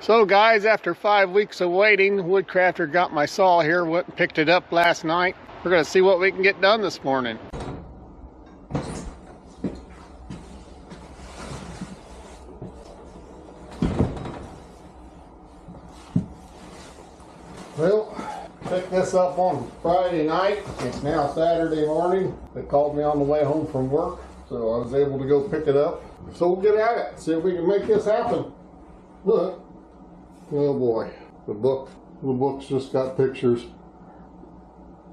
So guys, after 5 weeks of waiting, Woodcrafter got my saw here, went and picked it up last night. We're gonna see what we can get done this morning. Well, picked this up on Friday night. It's now Saturday morning. They called me on the way home from work, so I was able to go pick it up. So we'll get at it, see if we can make this happen. Look. Oh boy, the book's just got pictures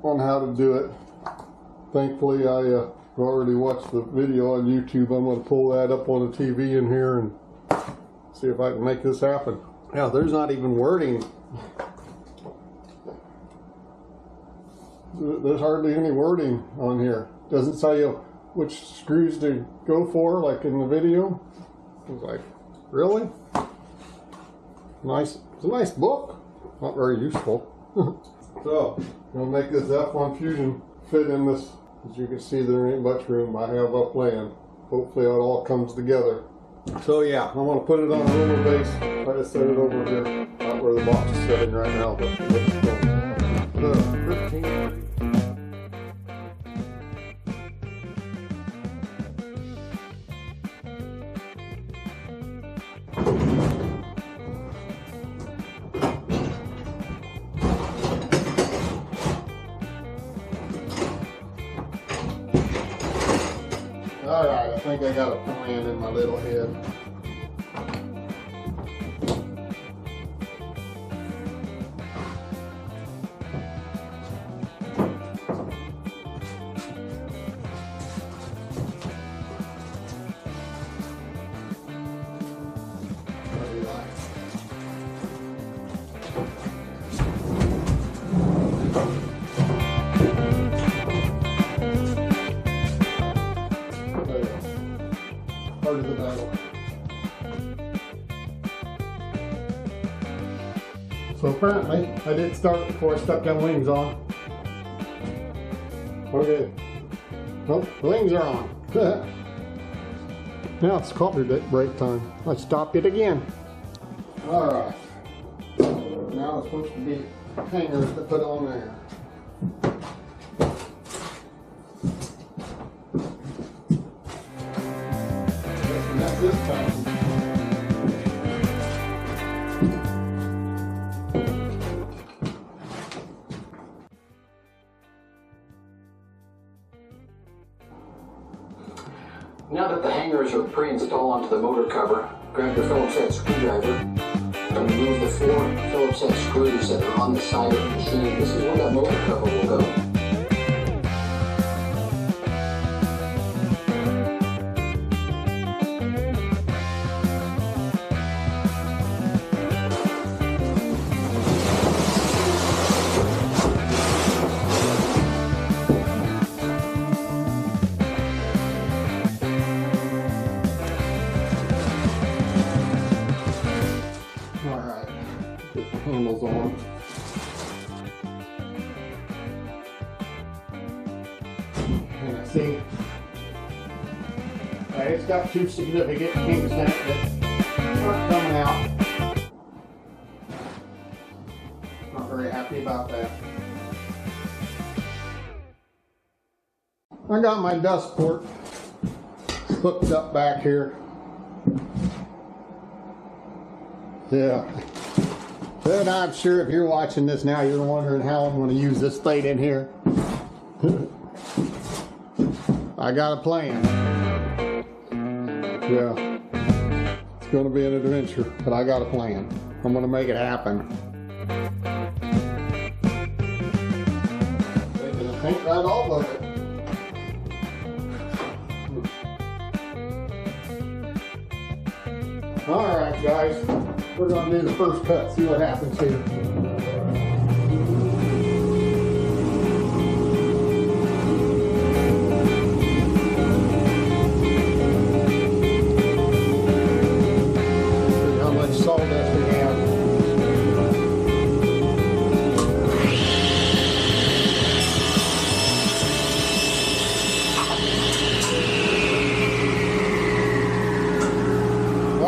on how to do it. Thankfully, I already watched the video on YouTube. I'm going to pull that up on the TV in here and see if I can make this happen. Yeah, there's not even wording. There's hardly any wording on here. Doesn't tell you which screws to go for, like in the video. I was like, really? Nice. It's a nice book. Not very useful. So, I'm going to make this F1 Fusion fit in this. As you can see, there ain't much room I have up land. Hopefully it all comes together. So yeah, I'm going to put it on a roller base. Try to set it over here. Not where the box is sitting right now, but let's go. 15. Alright, I think I got a plan in my little head. Part of the battle. So apparently, I did start before I stuck them wings on. Okay. Well, the wings are on. Now it's coffee break time. Let's stop it again. Alright. Now it's supposed to be hangers to put on there. This time. Now that the hangers are pre-installed onto the motor cover, grab your Phillips head screwdriver and remove the 4 Phillips head screws that are on the side of the machine. This is where that motor cover will go. Alright, get the handles on. And I see it's got 2 significant kinks in it that aren't coming out. Not very happy about that. I got my dust port hooked up back here. Yeah. But I'm sure if you're watching this now, you're wondering how I'm going to use this plate in here. I got a plan. Yeah. It's going to be an adventure, but I got a plan. I'm going to make it happen. Taking the paint right off of it. Alright guys, we're going to do the first cut, see what happens here. See how much sawdust we have.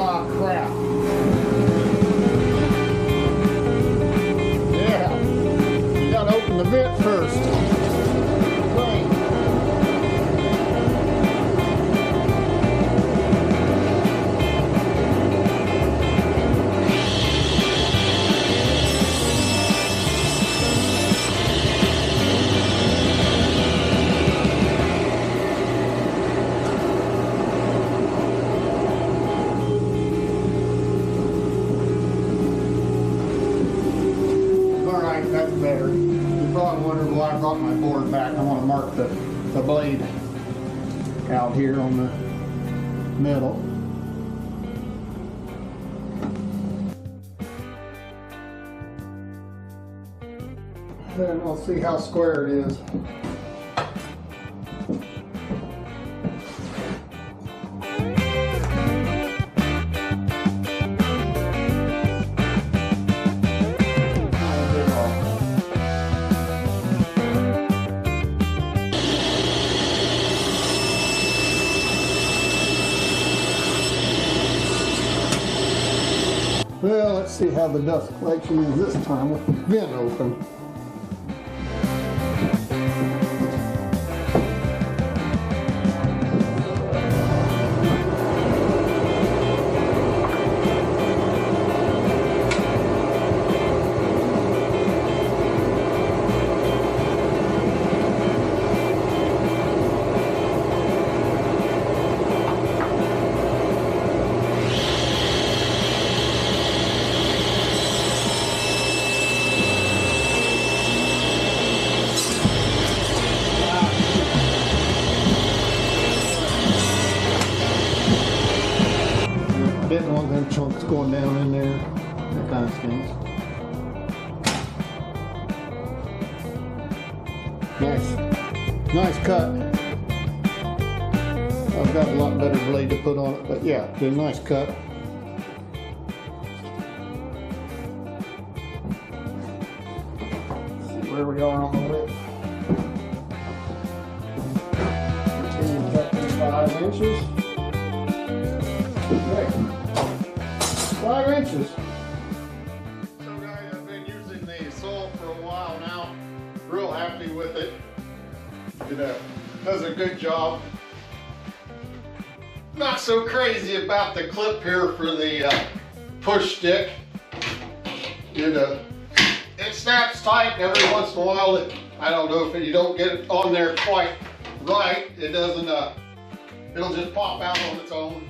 Ah, crap. vent first. Right. That's better. You probably wondered why I brought my board back. I want to mark the blade out here on the middle. Then we'll see how square it is. Well, let's see how the dust collection is this time with the vent open. Didn't want them chunks going down in there. That kind of stinks. Nice cut. I've got a lot better blade to put on it, but yeah, it's a nice cut. Let's see where we are on the width. Continue cutting 5 inches. Okay. 5 inches. So guys, I've been using the saw for a while now. Real happy with it. It does a good job. Not so crazy about the clip here for the push stick. It snaps tight, and every once in a while, I don't know if you don't get it on there quite right, it doesn't, it'll just pop out on its own.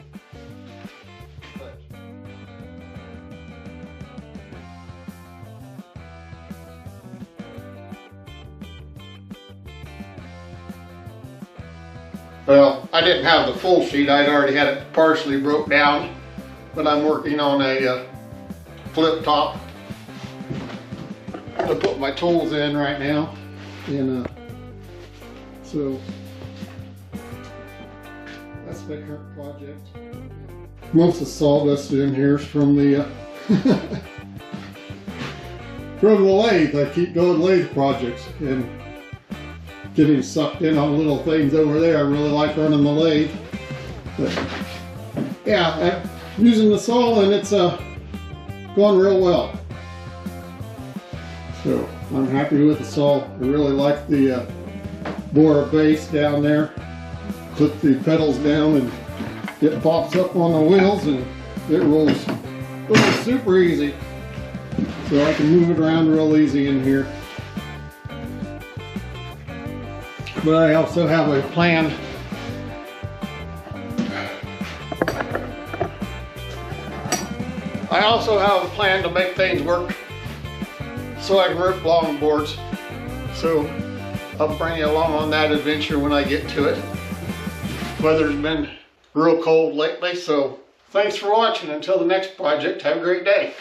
Well, I didn't have the full sheet. I'd already had it partially broke down, but I'm working on a flip top to put my tools in right now. And so that's my current project. Most of the sawdust in here is from the from the lathe. I keep doing lathe projects and getting sucked in on little things over there. I really like running the lathe. But yeah, I'm using the saw and it's going real well. So I'm happy with the saw. I really like the bore base down there. Clip the pedals down and it pops up on the wheels and it rolls super easy. So I can move it around real easy in here. But I also have a plan to make things work so I can rip long boards. So I'll bring you along on that adventure when I get to it. Weather's been real cold lately, so thanks for watching. Until the next project, have a great day.